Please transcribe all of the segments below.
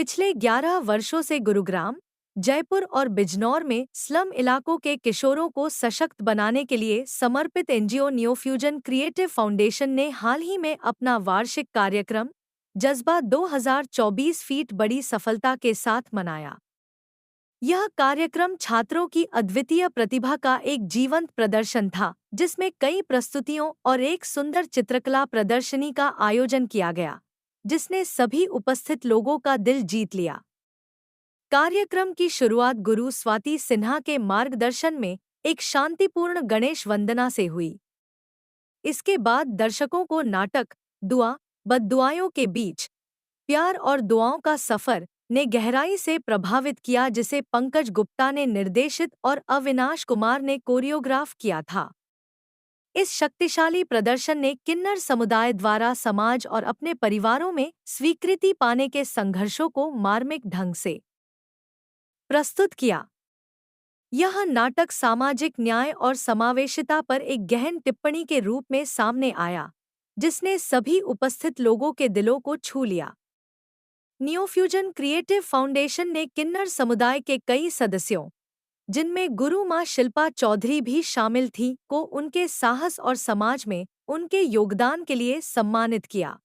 पिछले 11 वर्षों से गुरुग्राम, जयपुर और बिजनौर में स्लम इलाकों के किशोरों को सशक्त बनाने के लिए समर्पित एनजीओ न्यूफ्यूजन क्रिएटिव फाउंडेशन ने हाल ही में अपना वार्षिक कार्यक्रम जज्बा 2024 फीट बड़ी सफलता के साथ मनाया। यह कार्यक्रम छात्रों की अद्वितीय प्रतिभा का एक जीवंत प्रदर्शन था, जिसमें कई प्रस्तुतियों और एक सुंदर चित्रकला प्रदर्शनी का आयोजन किया गया, जिसने सभी उपस्थित लोगों का दिल जीत लिया। कार्यक्रम की शुरुआत गुरु स्वाति सिन्हा के मार्गदर्शन में एक शांतिपूर्ण गणेश वंदना से हुई। इसके बाद दर्शकों को नाटक दुआ बद्दुआओं के बीच प्यार और दुआओं का सफर ने गहराई से प्रभावित किया, जिसे पंकज गुप्ता ने निर्देशित और अविनाश कुमार ने कोरियोग्राफ किया था। इस शक्तिशाली प्रदर्शन ने किन्नर समुदाय द्वारा समाज और अपने परिवारों में स्वीकृति पाने के संघर्षों को मार्मिक ढंग से प्रस्तुत किया। यह नाटक सामाजिक न्याय और समावेशिता पर एक गहन टिप्पणी के रूप में सामने आया, जिसने सभी उपस्थित लोगों के दिलों को छू लिया। न्यूफ्यूजन क्रिएटिव फाउंडेशन ने किन्नर समुदाय के कई सदस्यों, जिनमें गुरु मां शिल्पा चौधरी भी शामिल थीं, को उनके साहस और समाज में उनके योगदान के लिए सम्मानित किया।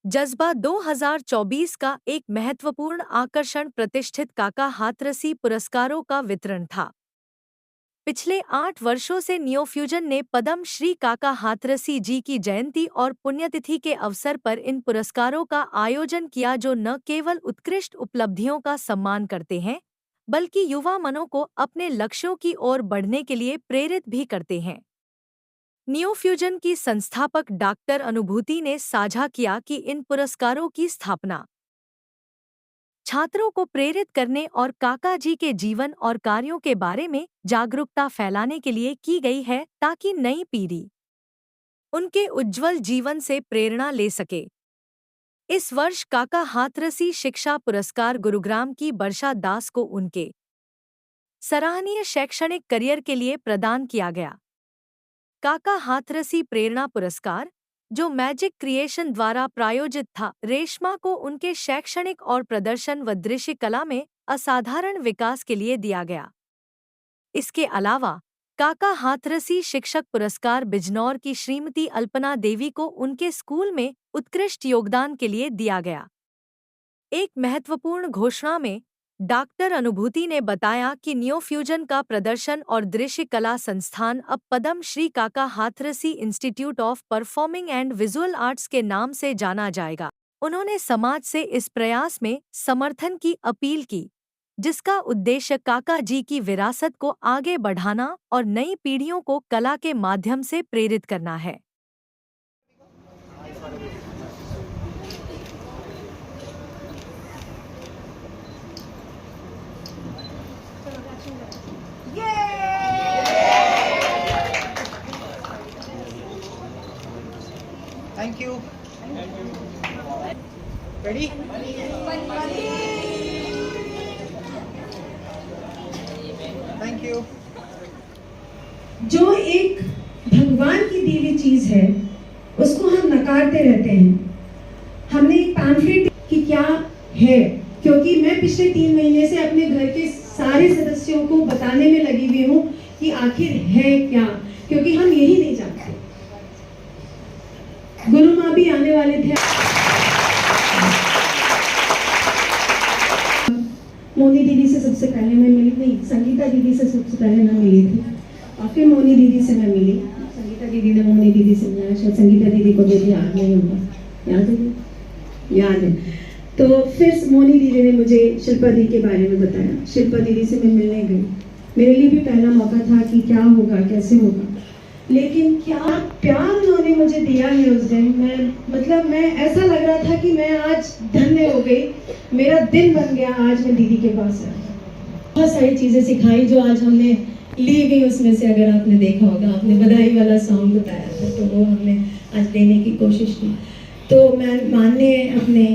जज्बा 2024 का एक महत्वपूर्ण आकर्षण प्रतिष्ठित काका हाथरसी पुरस्कारों का वितरण था। पिछले 8 वर्षों से न्यूफ्यूजन ने पद्म श्री काका हाथरसी जी की जयंती और पुण्यतिथि के अवसर पर इन पुरस्कारों का आयोजन किया, जो न केवल उत्कृष्ट उपलब्धियों का सम्मान करते हैं, बल्कि युवा मनों को अपने लक्ष्यों की ओर बढ़ने के लिए प्रेरित भी करते हैं। न्यूफ्यूजन की संस्थापक डॉक्टर अनुभूति ने साझा किया कि इन पुरस्कारों की स्थापना छात्रों को प्रेरित करने और काका जी के जीवन और कार्यों के बारे में जागरूकता फैलाने के लिए की गई है, ताकि नई पीढ़ी उनके उज्जवल जीवन से प्रेरणा ले सके। इस वर्ष काका हाथरसी शिक्षा पुरस्कार गुरुग्राम की वर्षा दास को उनके सराहनीय शैक्षणिक करियर के लिए प्रदान किया गया। काका हाथरसी प्रेरणा पुरस्कार, जो मैजिक क्रिएशन द्वारा प्रायोजित था, रेशमा को उनके शैक्षणिक और प्रदर्शन व दृश्य कला में असाधारण विकास के लिए दिया गया। इसके अलावा काका हाथरसी शिक्षक पुरस्कार बिजनौर की श्रीमती अल्पना देवी को उनके स्कूल में उत्कृष्ट योगदान के लिए दिया गया। एक महत्वपूर्ण घोषणा में डॉक्टर अनुभूति ने बताया कि न्यूफ्यूजन का प्रदर्शन और दृश्य कला संस्थान अब पद्म श्री काका Hathrasi institute of performing and visual arts के नाम से जाना जाएगा। उन्होंने समाज से इस प्रयास में समर्थन की अपील की, जिसका उद्देश्य काका जी की विरासत को आगे बढ़ाना और नई पीढ़ियों को कला के माध्यम से प्रेरित करना है। Thank you. Ready? Thank you. जो एक भगवान की दी हुई चीज है, उसको हम नकारते रहते हैं। हमने एक पैम्फलेट कि क्या है, क्योंकि मैं पिछले 3 महीने से अपने घर के सारे सदस्यों को बताने में लगी हुई हूँ कि आखिर है क्या, क्योंकि हम यही नहीं जानते। गुरु माँ भी आने वाले थे। मोनी दीदी से सबसे पहले मैं मिली, नहीं संगीता दीदी से सबसे पहले मैं मिली थी, और फिर मोनी दीदी से मैं मिली। संगीता दीदी ने मोनी दीदी से मिलाया, शायद संगीता दीदी को भी याद नहीं होगा। याद है। तो फिर मोनी दीदी ने मुझे शिल्पा दी के बारे में बताया। शिल्पा दीदी से मैं मिलने गई। मेरे लिए भी पहला मौका था कि क्या होगा, कैसे होगा, लेकिन क्या प्यार उन्होंने मुझे दिया है उस दिन। मैं ऐसा लग रहा था कि मैं आज धन्य हो गई, मेरा दिन बन गया। आज मैं दीदी के पास आई, बहुत सारी चीज़ें सिखाई जो आज हमने ली गई। उसमें से अगर आपने देखा होगा, आपने बधाई वाला सॉन्ग बताया था, तो वो हमने आज देने की कोशिश की। तो मैं माननीय अपने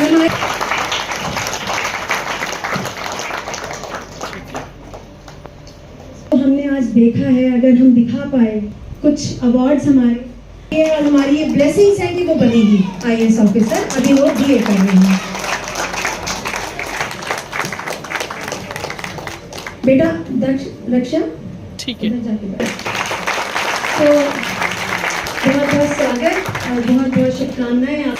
हमारे तो हमने आज देखा है, अगर हम दिखा पाए कुछ अवार्ड्स हमारे ये और हमारी ये ब्लेसिंग्स है कि वो बनेगी आईएएस ऑफिसर। अभी वो बीए कर रही हैं। बेटा रक्षा ठीक है। इधर जाके बैठ। तो बहुत बहुत स्वागत और बहुत बहुत शुभकामनाएं आप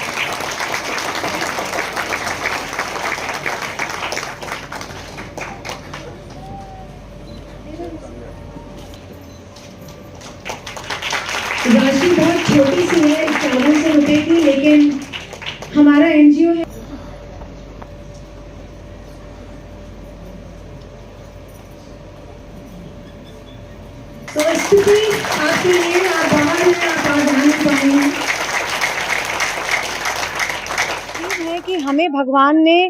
राशि बहुत छोटी सी है, 5100 रुपए की, लेकिन हमारा एनजीओ है। तो स्थिति आपके लिए, आप बाहर हैं, आप आज आ नहीं पाएंगे। है कि हमें भगवान ने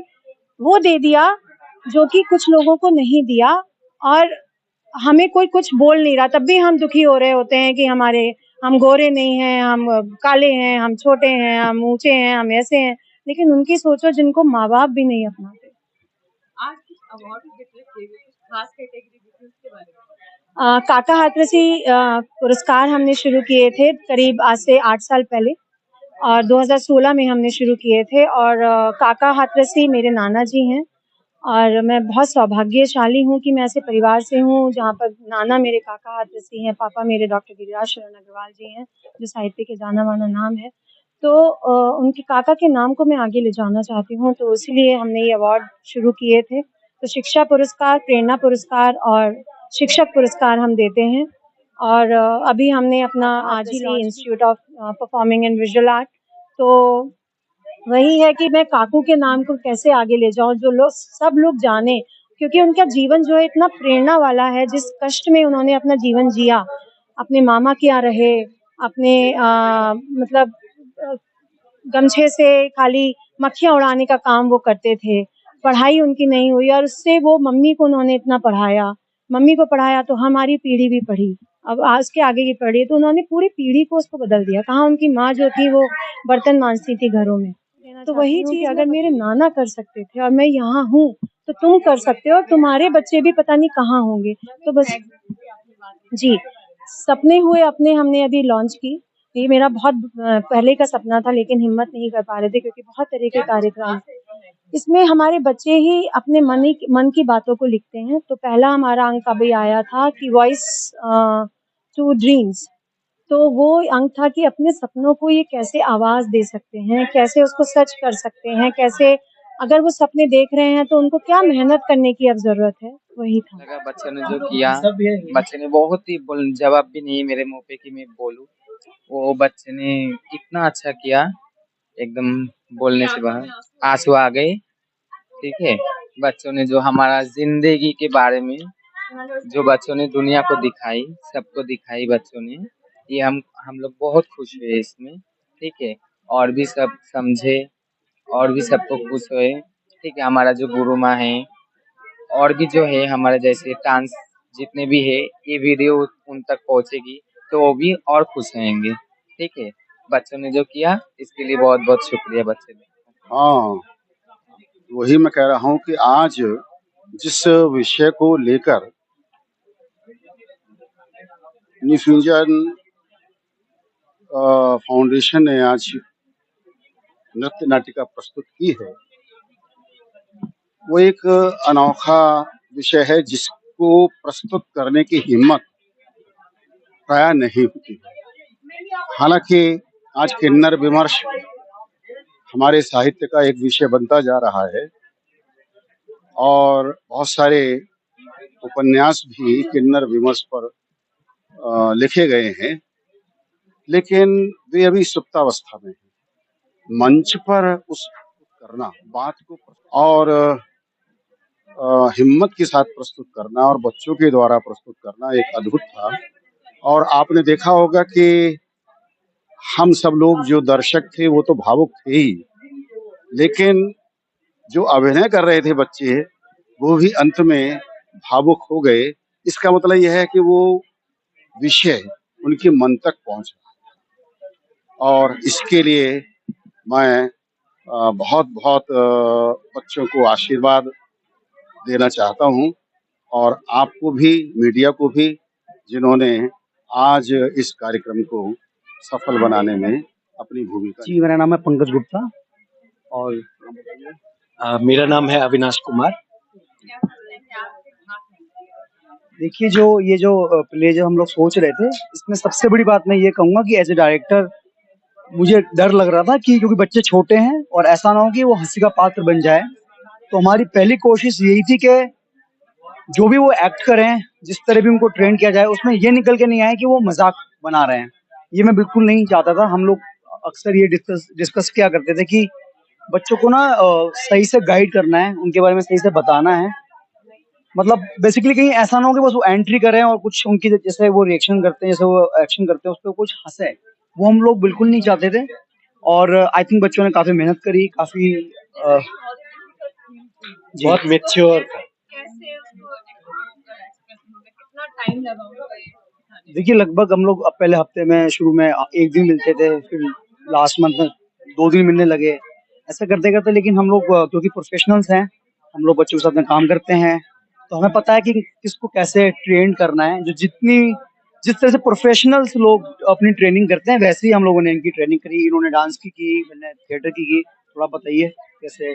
वो दे दिया जो कि कुछ लोगों को नहीं दिया, और हमें कोई कुछ बोल नहीं रहा, तब भी हम दुखी हो रहे होते हैं कि हम गोरे नहीं हैं, हम काले हैं, हम छोटे हैं, हम ऊंचे हैं, हम ऐसे हैं। लेकिन उनकी सोचो जिनको माँ बाप भी नहीं अपनाते। आज कुछ अवार्ड डिक्लेयर किए गए, कुछ खास कैटेगरी थी उसके बारे में। काका हाथरसी पुरस्कार हमने शुरू किए थे करीब आज से 8 साल पहले, और 2016 में हमने शुरू किए थे। और काका हाथरसी मेरे नाना जी हैं, और मैं बहुत सौभाग्यशाली हूँ कि मैं ऐसे परिवार से हूँ जहाँ पर नाना मेरे काका हाथरसी हैं, पापा मेरे डॉक्टर गिरिराज शरण अग्रवाल जी हैं, जो साहित्य के जाना माना नाम है। तो उनके काका के नाम को मैं आगे ले जाना चाहती हूँ, तो इसीलिए हमने ये अवार्ड शुरू किए थे। तो शिक्षा पुरस्कार, प्रेरणा पुरस्कार और शिक्षक पुरस्कार हम देते हैं। और अभी हमने अपना आज ही institute of performing and visual art, तो वही है कि मैं काकू के नाम को कैसे आगे ले जाऊं, जो सब लोग जाने, क्योंकि उनका जीवन जो है इतना प्रेरणा वाला है। जिस कष्ट में उन्होंने अपना जीवन जिया, अपने मामा क्या रहे, अपने मतलब गमछे से खाली मक्खियां उड़ाने का काम वो करते थे। पढ़ाई उनकी नहीं हुई, और उससे वो मम्मी को उन्होंने इतना पढ़ाया, मम्मी को पढ़ाया तो हमारी पीढ़ी भी पढ़ी, अब आज के आगे की पढ़ी, तो उन्होंने पूरी पीढ़ी को उसको बदल दिया। कहाँ उनकी माँ जो थी वो बर्तन मांजती थी घरों में। तो वही चीज अगर मेरे नाना कर सकते थे और मैं यहाँ हूँ, तो तुम कर सकते हो, और तुम्हारे बच्चे भी पता नहीं कहाँ होंगे। तो बस जी, सपने हुए अपने हमने अभी लॉन्च की। ये मेरा बहुत पहले का सपना था, लेकिन हिम्मत नहीं कर पा रहे थे क्योंकि बहुत तरह के कार्यक्रम। इसमें हमारे बच्चे ही अपने मन की बातों को लिखते हैं। तो पहला हमारा अंक अभी आया था कि वॉइस टू ड्रीम्स। तो वो अंक था कि अपने सपनों को ये कैसे आवाज दे सकते हैं, कैसे उसको सच कर सकते हैं, कैसे अगर वो सपने देख रहे हैं तो उनको क्या मेहनत करने की अब जरूरत है, वही था। लगा बच्चे ने जो किया, बच्चे ने बहुत ही जवाब भी नहीं मेरे मुंह पे कि मैं बोलूं। वो बच्चे ने इतना अच्छा किया, एकदम बोलने से बाहर आंसू आ गए। ठीक है, बच्चों ने जो हमारा जिंदगी के बारे में जो बच्चों ने दुनिया को दिखाई, सबको दिखाई बच्चों ने, ये हम लोग बहुत खुश हुए इसमें। ठीक है, और भी सब समझे, और भी सबको खुश हुए। ठीक है, हमारा जो गुरु माँ है, और भी जो है हमारे जैसे डांस जितने भी है, ये वीडियो उन तक पहुंचेगी तो वो भी और खुश रहेंगे। ठीक है, बच्चों ने जो किया इसके लिए बहुत बहुत शुक्रिया बच्चे ने। हाँ, वही मैं कह रहा हूँ कि आज जिस विषय को लेकर न्यूफ्यूजन फाउंडेशन ने आज नृत्य नाटिका प्रस्तुत की है, वो एक अनोखा विषय है जिसको प्रस्तुत करने की हिम्मत प्राय नहीं होती। हालांकि आज किन्नर विमर्श हमारे साहित्य का एक विषय बनता जा रहा है, और बहुत सारे उपन्यास भी किन्नर विमर्श पर लिखे गए हैं, लेकिन वे अभी सुप्तावस्था में हैं। मंच पर उस करना, बात को और हिम्मत के साथ प्रस्तुत करना और बच्चों के द्वारा प्रस्तुत करना एक अद्भुत था। और आपने देखा होगा कि हम सब लोग जो दर्शक थे वो तो भावुक थे ही, लेकिन जो अभिनय कर रहे थे बच्चे वो भी अंत में भावुक हो गए। इसका मतलब यह है कि वो विषय उनके मन तक पहुंचा, और इसके लिए मैं बहुत बहुत बच्चों को आशीर्वाद देना चाहता हूँ और आपको भी, मीडिया को भी, जिन्होंने आज इस कार्यक्रम को सफल बनाने में अपनी भूमिका। जी, मेरा नाम है पंकज गुप्ता और मेरा नाम है अविनाश कुमार। देखिए, जो प्ले जो हम लोग सोच रहे थे, इसमें सबसे बड़ी बात मैं ये कहूँगा कि एज ए डायरेक्टर मुझे डर लग रहा था कि क्योंकि बच्चे छोटे हैं और ऐसा ना हो कि वो हंसी का पात्र बन जाए। तो हमारी पहली कोशिश यही थी कि जो भी वो एक्ट करें, जिस तरह भी उनको ट्रेन किया जाए, उसमें ये निकल के नहीं आए कि वो मजाक बना रहे हैं। ये मैं बिल्कुल नहीं चाहता था। हम लोग अक्सर ये डिस्कस किया करते थे कि बच्चों को ना सही से गाइड करना है, उनके बारे में सही से बताना है। मतलब बेसिकली कहीं ऐसा ना हो कि बस वो एंट्री करें और कुछ उनकी जैसे वो रिएक्शन करते हैं, जैसे वो एक्शन करते हैं, उस पर कुछ हंसे, वो हम लोग बिल्कुल नहीं चाहते थे। और आई थिंक बच्चों ने काफी मेहनत करी, काफी बहुत मैच्योर था। कैसे उसको एक्सप्रेस होगा, कितना टाइम लगा होगा ये दिखाने में? देखिए, लगभग हम लोग पहले हफ्ते में शुरू में 1 दिन मिलते थे, फिर लास्ट मंथ में 2 दिन मिलने लगे, ऐसा करते करते। लेकिन हम लोग क्योंकि प्रोफेशनल्स हैं, हम लोग बच्चों के साथ में काम करते हैं, तो हमें पता है कि किसको कैसे ट्रेन करना है। जिस तरह से प्रोफेशनल्स लोग अपनी ट्रेनिंग करते हैं, वैसे ही हम लोगों ने इनकी ट्रेनिंग करी। इन्होंने डांस की, मैंने थिएटर की। थोड़ा बताइए कैसे?